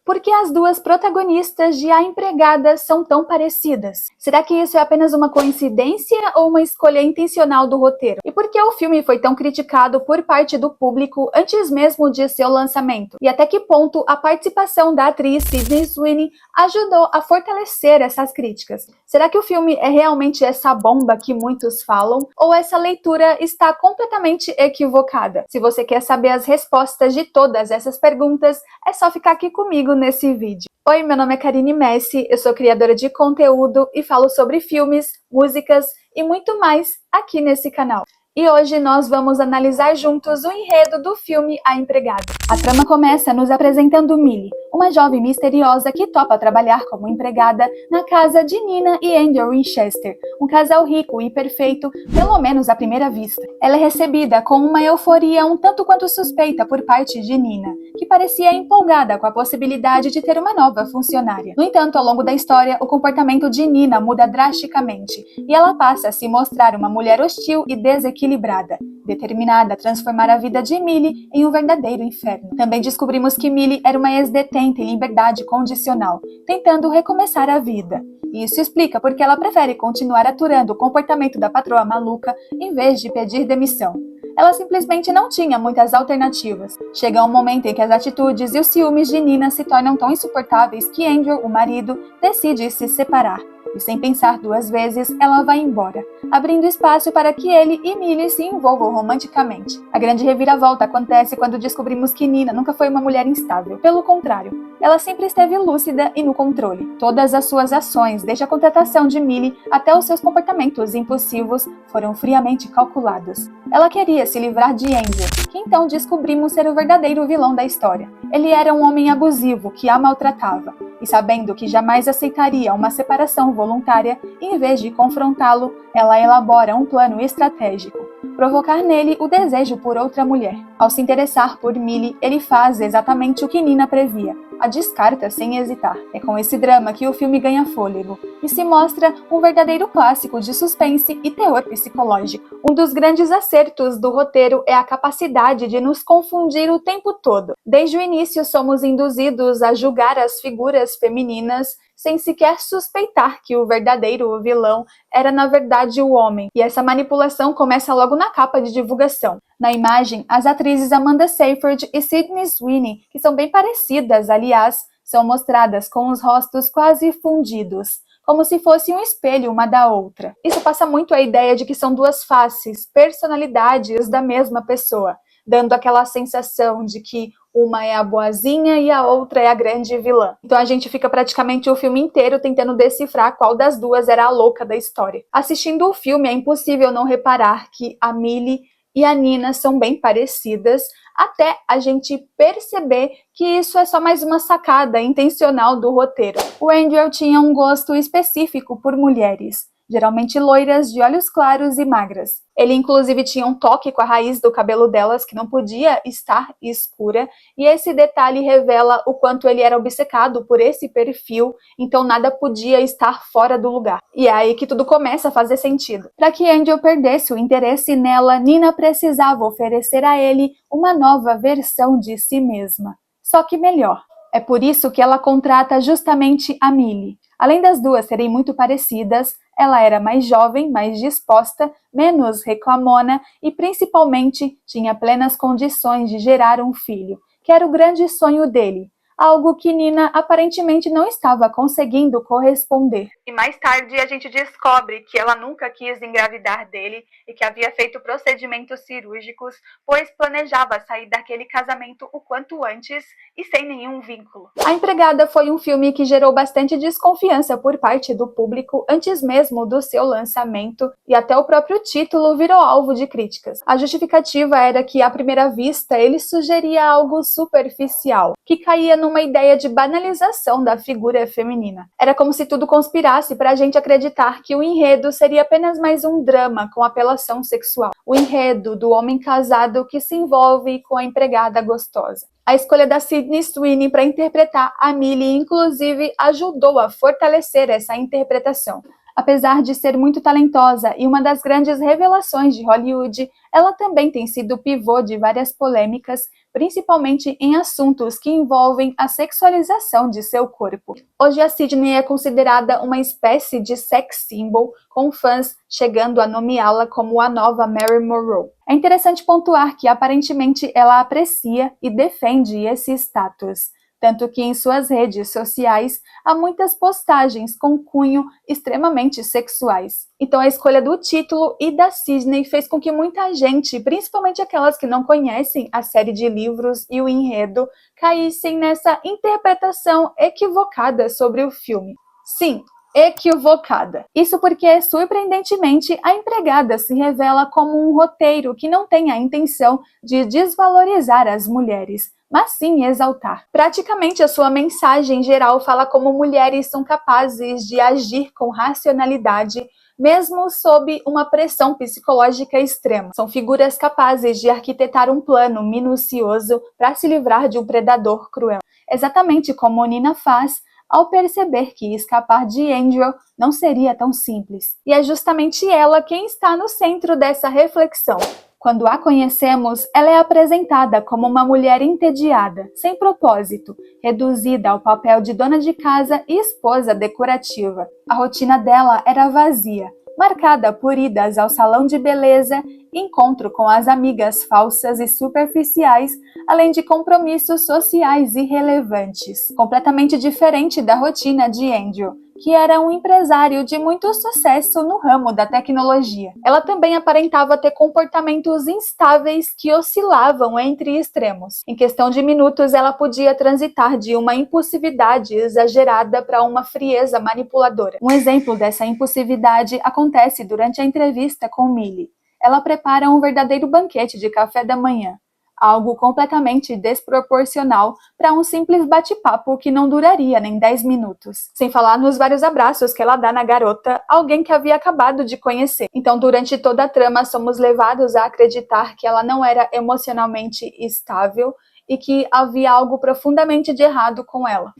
Por que as duas protagonistas de A Empregada são tão parecidas? Será que isso é apenas uma coincidência ou uma escolha intencional do roteiro? E por que o filme foi tão criticado por parte do público antes mesmo de seu lançamento? E até que ponto a participação da atriz Sydney Sweeney ajudou a fortalecer essas críticas? Será que o filme é realmente essa bomba que muitos falam? Ou essa leitura está completamente equivocada? Se você quer saber as respostas de todas essas perguntas, é só ficar aqui comigo nesse vídeo. Oi, meu nome é Karine Messi, eu sou criadora de conteúdo e falo sobre filmes, músicas e muito mais aqui nesse canal. E hoje nós vamos analisar juntos o enredo do filme A Empregada. A trama começa nos apresentando Millie, uma jovem misteriosa que topa trabalhar como empregada na casa de Nina e Andrew Winchester, um casal rico e perfeito, pelo menos à primeira vista. Ela é recebida com uma euforia um tanto quanto suspeita por parte de Nina, que parecia empolgada com a possibilidade de ter uma nova funcionária. No entanto, ao longo da história, o comportamento de Nina muda drasticamente, e ela passa a se mostrar uma mulher hostil e desequilibrada, determinada a transformar a vida de Millie em um verdadeiro inferno. Também descobrimos que Millie era uma ex-detenta em liberdade condicional, tentando recomeçar a vida. E isso explica porque ela prefere continuar aturando o comportamento da patroa maluca em vez de pedir demissão. Ela simplesmente não tinha muitas alternativas. Chega um momento em que as atitudes e os ciúmes de Nina se tornam tão insuportáveis que Andrew, o marido, decide se separar. E sem pensar duas vezes, ela vai embora, abrindo espaço para que ele e Millie se envolvam romanticamente. A grande reviravolta acontece quando descobrimos que Nina nunca foi uma mulher instável. Pelo contrário, ela sempre esteve lúcida e no controle. Todas as suas ações, desde a contratação de Millie até os seus comportamentos impulsivos, foram friamente calculados. Ela queria se livrar de Andrew, que então descobrimos ser o verdadeiro vilão da história. Ele era um homem abusivo que a maltratava. E sabendo que jamais aceitaria uma separação voluntária, em vez de confrontá-lo, ela elabora um plano estratégico: provocar nele o desejo por outra mulher. Ao se interessar por Millie, ele faz exatamente o que Nina previa: a descarta sem hesitar. É com esse drama que o filme ganha fôlego e se mostra um verdadeiro clássico de suspense e terror psicológico. Um dos grandes acertos do roteiro é a capacidade de nos confundir o tempo todo. Desde o início somos induzidos a julgar as figuras femininas sem sequer suspeitar que o verdadeiro vilão era na verdade o homem. E essa manipulação começa logo na capa de divulgação. Na imagem, as atrizes Amanda Seyfried e Sydney Sweeney, que são bem parecidas, aliás, são mostradas com os rostos quase fundidos, como se fosse um espelho uma da outra. Isso passa muito a ideia de que são duas faces, personalidades da mesma pessoa, dando aquela sensação de que uma é a boazinha e a outra é a grande vilã. Então a gente fica praticamente o filme inteiro tentando decifrar qual das duas era a louca da história. Assistindo o filme, é impossível não reparar que a Millie e a Nina são bem parecidas, até a gente perceber que isso é só mais uma sacada intencional do roteiro. O Andrew tinha um gosto específico por mulheres, geralmente loiras, de olhos claros e magras. Ele inclusive tinha um toque com a raiz do cabelo delas que não podia estar escura, e esse detalhe revela o quanto ele era obcecado por esse perfil, então nada podia estar fora do lugar. E é aí que tudo começa a fazer sentido. Para que Andrew perdesse o interesse nela, Nina precisava oferecer a ele uma nova versão de si mesma, só que melhor. É por isso que ela contrata justamente a Millie. Além das duas serem muito parecidas, ela era mais jovem, mais disposta, menos reclamona e principalmente tinha plenas condições de gerar um filho, que era o grande sonho dele, algo que Nina aparentemente não estava conseguindo corresponder. E mais tarde a gente descobre que ela nunca quis engravidar dele e que havia feito procedimentos cirúrgicos, pois planejava sair daquele casamento o quanto antes e sem nenhum vínculo. A Empregada foi um filme que gerou bastante desconfiança por parte do público antes mesmo do seu lançamento, e até o próprio título virou alvo de críticas. A justificativa era que, à primeira vista, ele sugeria algo superficial, que caía numa ideia de banalização da figura feminina. Era como se tudo conspirasse para a gente acreditar que o enredo seria apenas mais um drama com apelação sexual. O enredo do homem casado que se envolve com a empregada gostosa. A escolha da Sydney Sweeney para interpretar a Millie, inclusive, ajudou a fortalecer essa interpretação. Apesar de ser muito talentosa e uma das grandes revelações de Hollywood, ela também tem sido pivô de várias polêmicas, principalmente em assuntos que envolvem a sexualização de seu corpo. Hoje a Sidney é considerada uma espécie de sex symbol, com fãs chegando a nomeá-la como a nova Marilyn Monroe. É interessante pontuar que aparentemente ela aprecia e defende esse status, tanto que em suas redes sociais há muitas postagens com cunho extremamente sexuais. Então a escolha do título e da Sidney fez com que muita gente, principalmente aquelas que não conhecem a série de livros e o enredo, caíssem nessa interpretação equivocada sobre o filme. Sim, equivocada. Isso porque, surpreendentemente, a empregada se revela como um roteiro que não tem a intenção de desvalorizar as mulheres, mas sim exaltar. Praticamente a sua mensagem geral fala como mulheres são capazes de agir com racionalidade, mesmo sob uma pressão psicológica extrema. São figuras capazes de arquitetar um plano minucioso para se livrar de um predador cruel. Exatamente como Nina faz ao perceber que escapar de Angel não seria tão simples. E é justamente ela quem está no centro dessa reflexão. Quando a conhecemos, ela é apresentada como uma mulher entediada, sem propósito, reduzida ao papel de dona de casa e esposa decorativa. A rotina dela era vazia, marcada por idas ao salão de beleza, encontro com as amigas falsas e superficiais, além de compromissos sociais irrelevantes. Completamente diferente da rotina de Angel, que era um empresário de muito sucesso no ramo da tecnologia. Ela também aparentava ter comportamentos instáveis que oscilavam entre extremos. Em questão de minutos, ela podia transitar de uma impulsividade exagerada para uma frieza manipuladora. Um exemplo dessa impulsividade acontece durante a entrevista com Millie. Ela prepara um verdadeiro banquete de café da manhã, algo completamente desproporcional para um simples bate-papo que não duraria nem 10 minutos. Sem falar nos vários abraços que ela dá na garota, alguém que havia acabado de conhecer. Então, durante toda a trama, somos levados a acreditar que ela não era emocionalmente estável e que havia algo profundamente de errado com ela.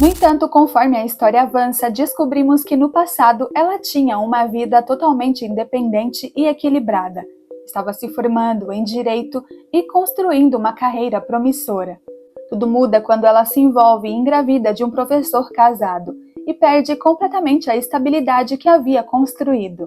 No entanto, conforme a história avança, descobrimos que no passado ela tinha uma vida totalmente independente e equilibrada. Estava se formando em direito e construindo uma carreira promissora. Tudo muda quando ela se envolve e engravida de um professor casado e perde completamente a estabilidade que havia construído.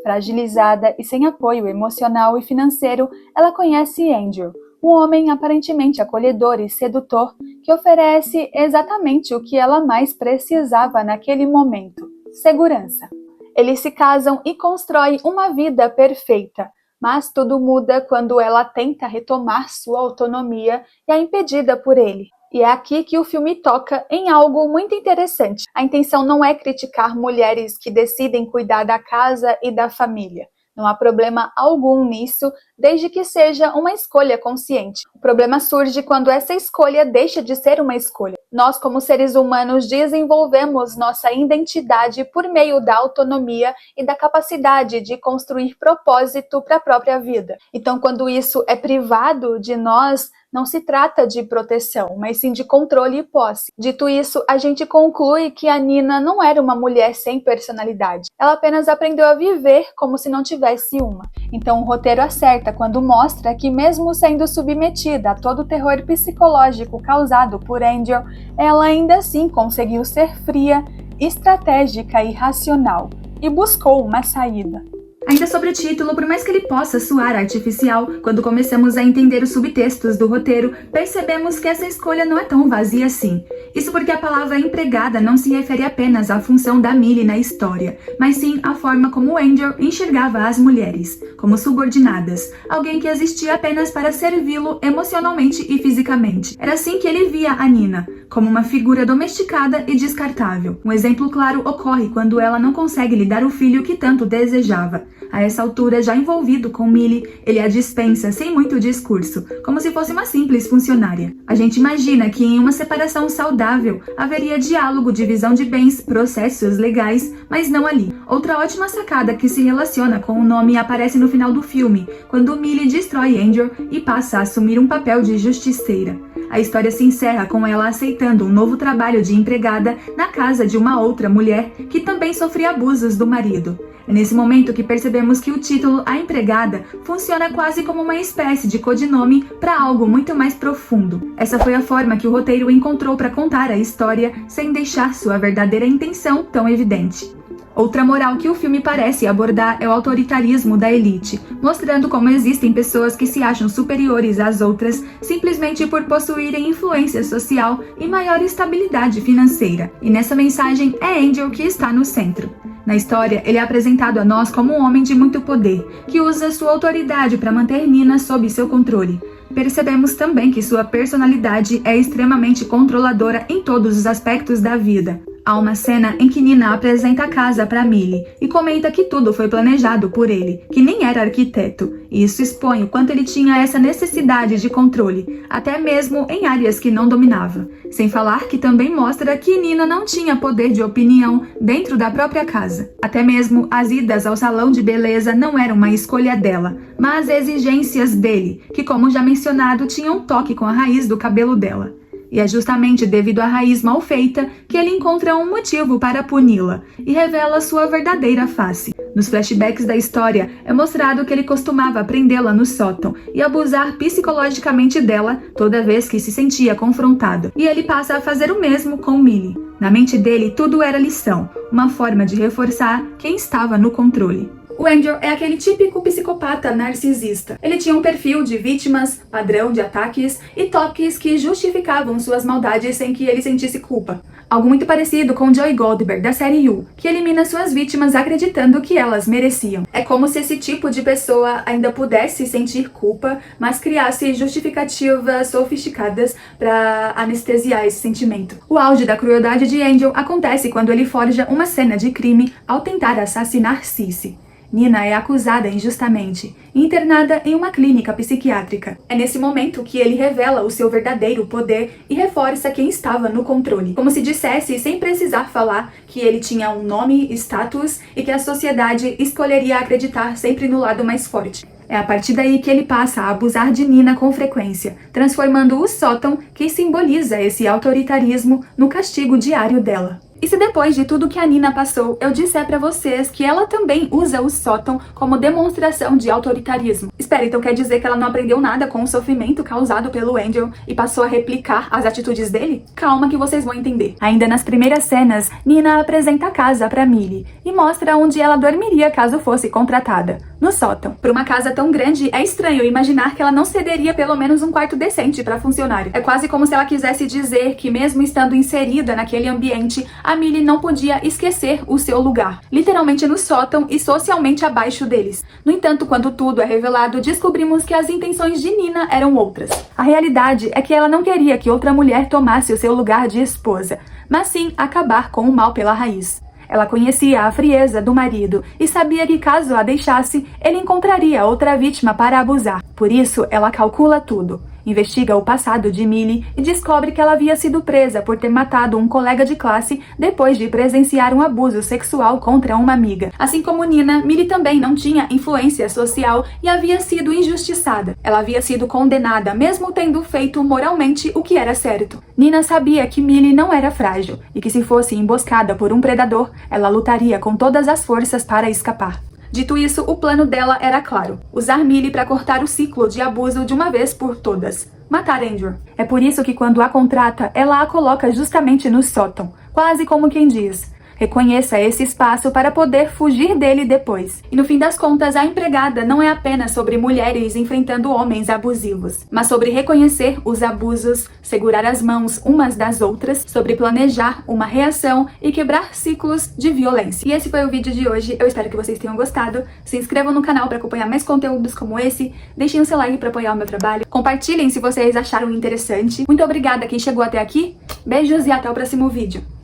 Fragilizada e sem apoio emocional e financeiro, ela conhece Andrew, um homem aparentemente acolhedor e sedutor que oferece exatamente o que ela mais precisava naquele momento: segurança. Eles se casam e constroem uma vida perfeita, mas tudo muda quando ela tenta retomar sua autonomia e é impedida por ele. E é aqui que o filme toca em algo muito interessante. A intenção não é criticar mulheres que decidem cuidar da casa e da família. Não há problema algum nisso, desde que seja uma escolha consciente. O problema surge quando essa escolha deixa de ser uma escolha. Nós, como seres humanos, desenvolvemos nossa identidade por meio da autonomia e da capacidade de construir propósito para a própria vida. Então, quando isso é privado de nós, não se trata de proteção, mas sim de controle e posse. Dito isso, a gente conclui que a Nina não era uma mulher sem personalidade. Ela apenas aprendeu a viver como se não tivesse uma. Então o roteiro acerta quando mostra que, mesmo sendo submetida a todo o terror psicológico causado por Angel, ela ainda assim conseguiu ser fria, estratégica e racional, e buscou uma saída. Ainda sobre o título, por mais que ele possa soar artificial, quando começamos a entender os subtextos do roteiro, percebemos que essa escolha não é tão vazia assim. Isso porque a palavra empregada não se refere apenas à função da Millie na história, mas sim à forma como Angel enxergava as mulheres, como subordinadas, alguém que existia apenas para servi-lo emocionalmente e fisicamente. Era assim que ele via a Nina, como uma figura domesticada e descartável. Um exemplo claro ocorre quando ela não consegue lhe dar o filho que tanto desejava. A essa altura, já envolvido com Millie, ele a dispensa sem muito discurso, como se fosse uma simples funcionária. A gente imagina que em uma separação saudável haveria diálogo, divisão de bens, processos legais, mas não ali. Outra ótima sacada que se relaciona com o nome aparece no final do filme, quando Millie destrói Angel e passa a assumir um papel de justiceira. A história se encerra com ela aceitando um novo trabalho de empregada na casa de uma outra mulher que também sofria abusos do marido. É nesse momento que percebemos que o título A Empregada funciona quase como uma espécie de codinome para algo muito mais profundo. Essa foi a forma que o roteiro encontrou para contar a história sem deixar sua verdadeira intenção tão evidente. Outra moral que o filme parece abordar é o autoritarismo da elite, mostrando como existem pessoas que se acham superiores às outras simplesmente por possuírem influência social e maior estabilidade financeira. E nessa mensagem é Angel que está no centro. Na história, ele é apresentado a nós como um homem de muito poder, que usa sua autoridade para manter Nina sob seu controle. Percebemos também que sua personalidade é extremamente controladora em todos os aspectos da vida. Há uma cena em que Nina apresenta a casa para Millie e comenta que tudo foi planejado por ele, que nem era arquiteto, e isso expõe o quanto ele tinha essa necessidade de controle, até mesmo em áreas que não dominava. Sem falar que também mostra que Nina não tinha poder de opinião dentro da própria casa. Até mesmo as idas ao salão de beleza não eram uma escolha dela, mas exigências dele, que, como já mencionado, tinham um toque com a raiz do cabelo dela. E é justamente devido à raiz mal feita que ele encontra um motivo para puni-la e revela sua verdadeira face. Nos flashbacks da história, é mostrado que ele costumava prendê-la no sótão e abusar psicologicamente dela toda vez que se sentia confrontado. E ele passa a fazer o mesmo com Millie. Na mente dele, tudo era lição, uma forma de reforçar quem estava no controle. O Angel é aquele típico psicopata narcisista. Ele tinha um perfil de vítimas, padrão de ataques e toques que justificavam suas maldades sem que ele sentisse culpa. Algo muito parecido com Joey Goldberg, da série You, que elimina suas vítimas acreditando que elas mereciam. É como se esse tipo de pessoa ainda pudesse sentir culpa, mas criasse justificativas sofisticadas para anestesiar esse sentimento. O auge da crueldade de Angel acontece quando ele forja uma cena de crime ao tentar assassinar Cici. Nina é acusada injustamente e internada em uma clínica psiquiátrica. É nesse momento que ele revela o seu verdadeiro poder e reforça quem estava no controle. Como se dissesse, sem precisar falar, que ele tinha um nome, status e que a sociedade escolheria acreditar sempre no lado mais forte. É a partir daí que ele passa a abusar de Nina com frequência, transformando o sótão, que simboliza esse autoritarismo, no castigo diário dela. E se depois de tudo que a Nina passou, eu disser pra vocês que ela também usa o sótão como demonstração de autoritarismo? Espera, então quer dizer que ela não aprendeu nada com o sofrimento causado pelo Angel e passou a replicar as atitudes dele? Calma que vocês vão entender. Ainda nas primeiras cenas, Nina apresenta a casa pra Millie e mostra onde ela dormiria caso fosse contratada. No sótão. Por uma casa tão grande, é estranho imaginar que ela não cederia pelo menos um quarto decente para funcionário. É quase como se ela quisesse dizer que, mesmo estando inserida naquele ambiente, a Millie não podia esquecer o seu lugar, literalmente no sótão e socialmente abaixo deles. No entanto, quando tudo é revelado, descobrimos que as intenções de Nina eram outras. A realidade é que ela não queria que outra mulher tomasse o seu lugar de esposa, mas sim acabar com o mal pela raiz. Ela conhecia a frieza do marido e sabia que caso a deixasse, ele encontraria outra vítima para abusar. Por isso, ela calcula tudo. Investiga o passado de Millie e descobre que ela havia sido presa por ter matado um colega de classe depois de presenciar um abuso sexual contra uma amiga. Assim como Nina, Millie também não tinha influência social e havia sido injustiçada. Ela havia sido condenada, mesmo tendo feito moralmente o que era certo. Nina sabia que Millie não era frágil e que se fosse emboscada por um predador, ela lutaria com todas as forças para escapar. Dito isso, o plano dela era claro: usar Millie para cortar o ciclo de abuso de uma vez por todas. Matar Angel. É por isso que quando a contrata, ela a coloca justamente no sótão, quase como quem diz: reconheça esse espaço para poder fugir dele depois. E no fim das contas, a empregada não é apenas sobre mulheres enfrentando homens abusivos, mas sobre reconhecer os abusos, segurar as mãos umas das outras, sobre planejar uma reação e quebrar ciclos de violência. E esse foi o vídeo de hoje, eu espero que vocês tenham gostado. Se inscrevam no canal para acompanhar mais conteúdos como esse, deixem o seu like para apoiar o meu trabalho, compartilhem se vocês acharam interessante. Muito obrigada a quem chegou até aqui, beijos e até o próximo vídeo.